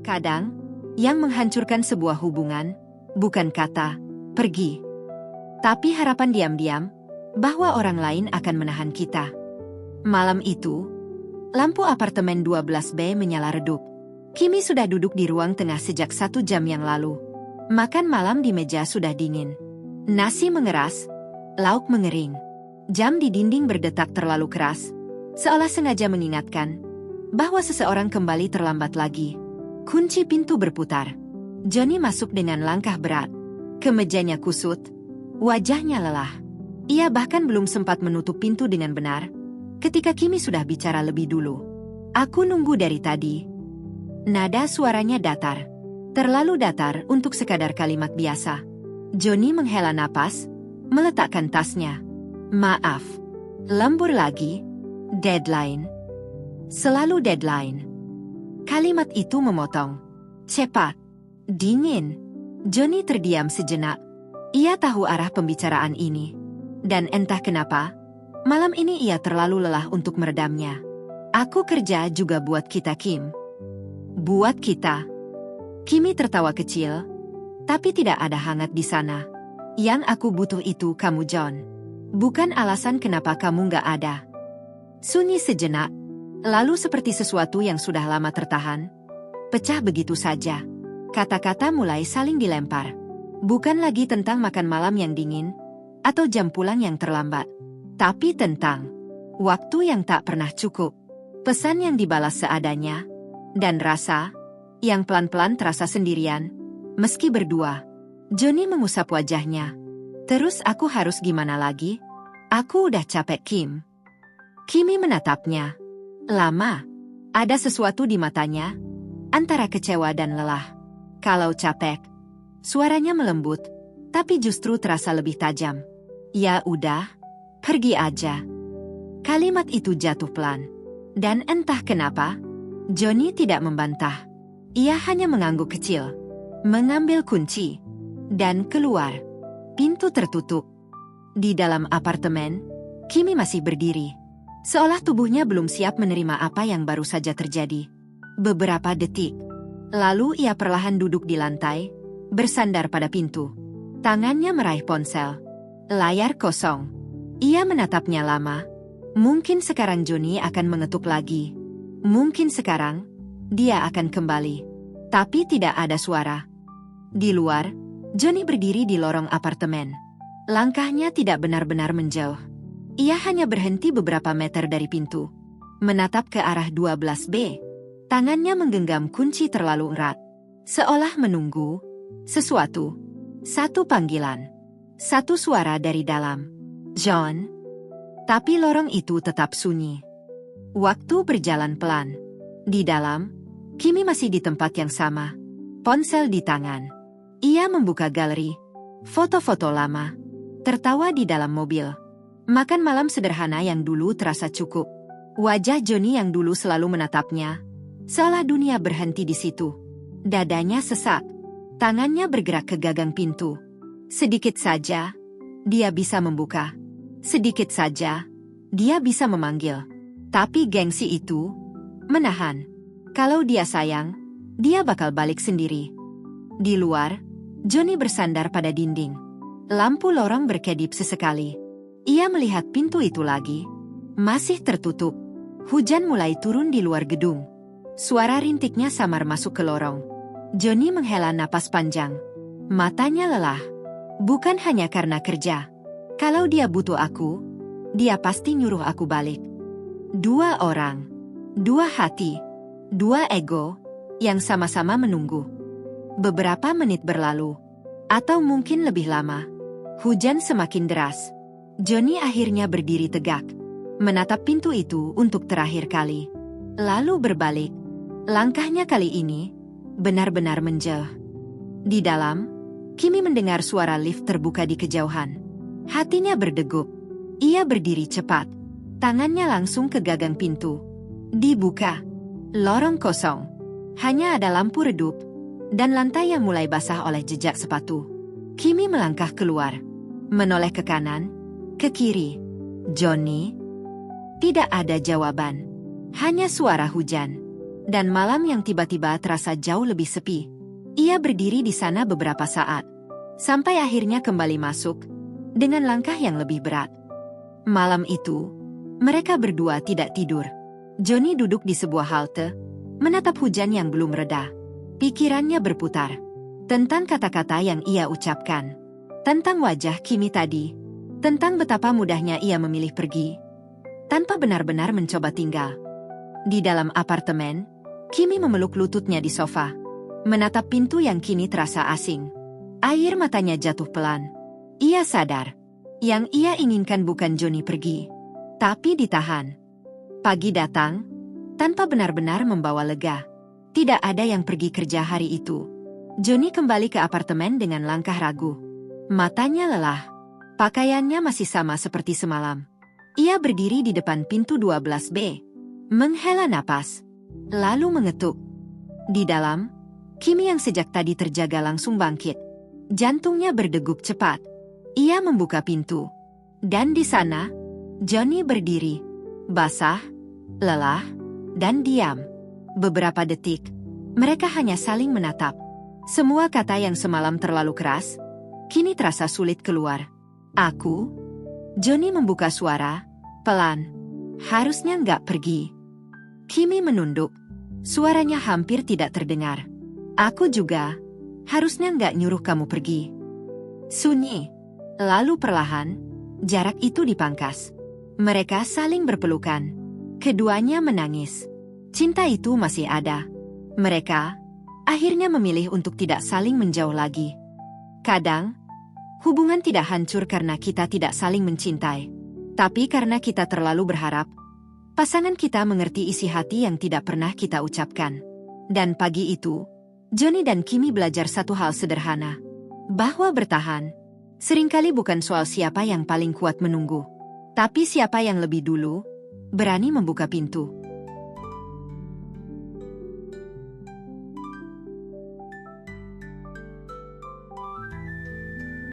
Kadang, yang menghancurkan sebuah hubungan, bukan kata, pergi. Tapi harapan diam-diam, bahwa orang lain akan menahan kita. Malam itu, lampu apartemen 12B menyala redup. Kimi sudah duduk di ruang tengah sejak 1 jam yang lalu. Makan malam di meja sudah dingin. Nasi mengeras, lauk mengering. Jam di dinding berdetak terlalu keras, seolah sengaja mengingatkan bahwa seseorang kembali terlambat lagi. Kunci pintu berputar. Johnny masuk dengan langkah berat. Kemejanya kusut, wajahnya lelah. Ia bahkan belum sempat menutup pintu dengan benar, ketika Kimi sudah bicara lebih dulu. Aku nunggu dari tadi. Nada suaranya datar. Terlalu datar untuk sekadar kalimat biasa. Johnny menghela napas, meletakkan tasnya. Maaf. Lembur lagi. Deadline. Selalu deadline. Kalimat itu memotong. Cepat. Dingin. Johnny terdiam sejenak. Ia tahu arah pembicaraan ini. Dan entah kenapa, malam ini ia terlalu lelah untuk meredamnya. Aku kerja juga buat kita, Kim. Buat kita. Kimi tertawa kecil, tapi tidak ada hangat di sana. Yang aku butuh itu kamu, John. Bukan alasan kenapa kamu nggak ada. Sunyi sejenak, lalu seperti sesuatu yang sudah lama tertahan, pecah begitu saja. Kata-kata mulai saling dilempar. Bukan lagi tentang makan malam yang dingin, atau jam pulang yang terlambat. Tapi tentang waktu yang tak pernah cukup, pesan yang dibalas seadanya, dan rasa yang pelan-pelan terasa sendirian, meski berdua. Johnny mengusap wajahnya. Terus aku harus gimana lagi? Aku udah capek, Kim. Kimi menatapnya. Lama. Ada sesuatu di matanya, antara kecewa dan lelah. Kalau capek, suaranya melembut, tapi justru terasa lebih tajam. Ya udah, pergi aja. Kalimat itu jatuh pelan. Dan entah kenapa, Johnny tidak membantah. Ia hanya mengangguk kecil, mengambil kunci, dan keluar. Pintu tertutup. Di dalam apartemen, Kimi masih berdiri. Seolah tubuhnya belum siap menerima apa yang baru saja terjadi. Beberapa detik. Lalu ia perlahan duduk di lantai, bersandar pada pintu. Tangannya meraih ponsel. Layar kosong. Ia menatapnya lama. Mungkin sekarang Johnny akan mengetuk lagi. Mungkin sekarang, dia akan kembali. Tapi tidak ada suara. Di luar, Johnny berdiri di lorong apartemen. Langkahnya tidak benar-benar menjauh. Ia hanya berhenti beberapa meter dari pintu. Menatap ke arah 12B. Tangannya menggenggam kunci terlalu erat. Seolah menunggu sesuatu. Satu panggilan. Satu suara dari dalam. John. Tapi lorong itu tetap sunyi. Waktu berjalan pelan. Di dalam, Kimi masih di tempat yang sama. Ponsel di tangan. Ia membuka galeri. Foto-foto lama. Tertawa di dalam mobil. Makan malam sederhana yang dulu terasa cukup. Wajah Johnny yang dulu selalu menatapnya, seolah dunia berhenti di situ. Dadanya sesak. Tangannya bergerak ke gagang pintu. Sedikit saja, dia bisa membuka. Sedikit saja, dia bisa memanggil. Tapi gengsi itu menahan. Kalau dia sayang, dia bakal balik sendiri. Di luar, Johnny bersandar pada dinding. Lampu lorong berkedip sesekali. Ia melihat pintu itu lagi. Masih tertutup. Hujan mulai turun di luar gedung. Suara rintiknya samar masuk ke lorong. Johnny menghela napas panjang. Matanya lelah. Bukan hanya karena kerja. Kalau dia butuh aku, dia pasti nyuruh aku balik. 2 orang. 2 hati. 2 ego yang sama-sama menunggu. Beberapa menit berlalu. Atau mungkin lebih lama. Hujan semakin deras. Johnny akhirnya berdiri tegak. Menatap pintu itu untuk terakhir kali. Lalu berbalik. Langkahnya kali ini benar-benar menjauh. Di dalam, Kimi mendengar suara lift terbuka di kejauhan. Hatinya berdegup. Ia berdiri cepat. Tangannya langsung ke gagang pintu. Dibuka. Lorong kosong. Hanya ada lampu redup dan lantai yang mulai basah oleh jejak sepatu. Kimi melangkah keluar. Menoleh ke kanan, ke kiri. Johnny. Tidak ada jawaban. Hanya suara hujan. Dan malam yang tiba-tiba terasa jauh lebih sepi. Ia berdiri di sana beberapa saat. Sampai akhirnya kembali masuk. Dengan langkah yang lebih berat. Malam itu, mereka berdua tidak tidur. Johnny duduk di sebuah halte. Menatap hujan yang belum reda. Pikirannya berputar. Tentang kata-kata yang ia ucapkan. Tentang wajah Kimi tadi. Tentang betapa mudahnya ia memilih pergi. Tanpa benar-benar mencoba tinggal. Di dalam apartemen, Kimi memeluk lututnya di sofa. Menatap pintu yang kini terasa asing. Air matanya jatuh pelan. Ia sadar. Yang ia inginkan bukan Johnny pergi. Tapi ditahan. Pagi datang. Tanpa benar-benar membawa lega. Tidak ada yang pergi kerja hari itu. Johnny kembali ke apartemen dengan langkah ragu. Matanya lelah. Pakaiannya masih sama seperti semalam. Ia berdiri di depan pintu 12B. Menghela napas. Lalu mengetuk. Di dalam, Kimi yang sejak tadi terjaga langsung bangkit. Jantungnya berdegup cepat. Ia membuka pintu. Dan di sana, Johnny berdiri. Basah, lelah, dan diam. Beberapa detik, mereka hanya saling menatap. Semua kata yang semalam terlalu keras, kini terasa sulit keluar. Aku? Johnny membuka suara, pelan. Harusnya nggak pergi. Kimi menunduk. Suaranya hampir tidak terdengar. Aku juga. Harusnya nggak nyuruh kamu pergi. Sunyi. Lalu perlahan, jarak itu dipangkas. Mereka saling berpelukan. Keduanya menangis. Cinta itu masih ada. Mereka akhirnya memilih untuk tidak saling menjauh lagi. Kadang, hubungan tidak hancur karena kita tidak saling mencintai. Tapi karena kita terlalu berharap, pasangan kita mengerti isi hati yang tidak pernah kita ucapkan. Dan pagi itu, Johnny dan Kimi belajar satu hal sederhana. Bahwa bertahan, seringkali bukan soal siapa yang paling kuat menunggu. Tapi siapa yang lebih dulu, berani membuka pintu.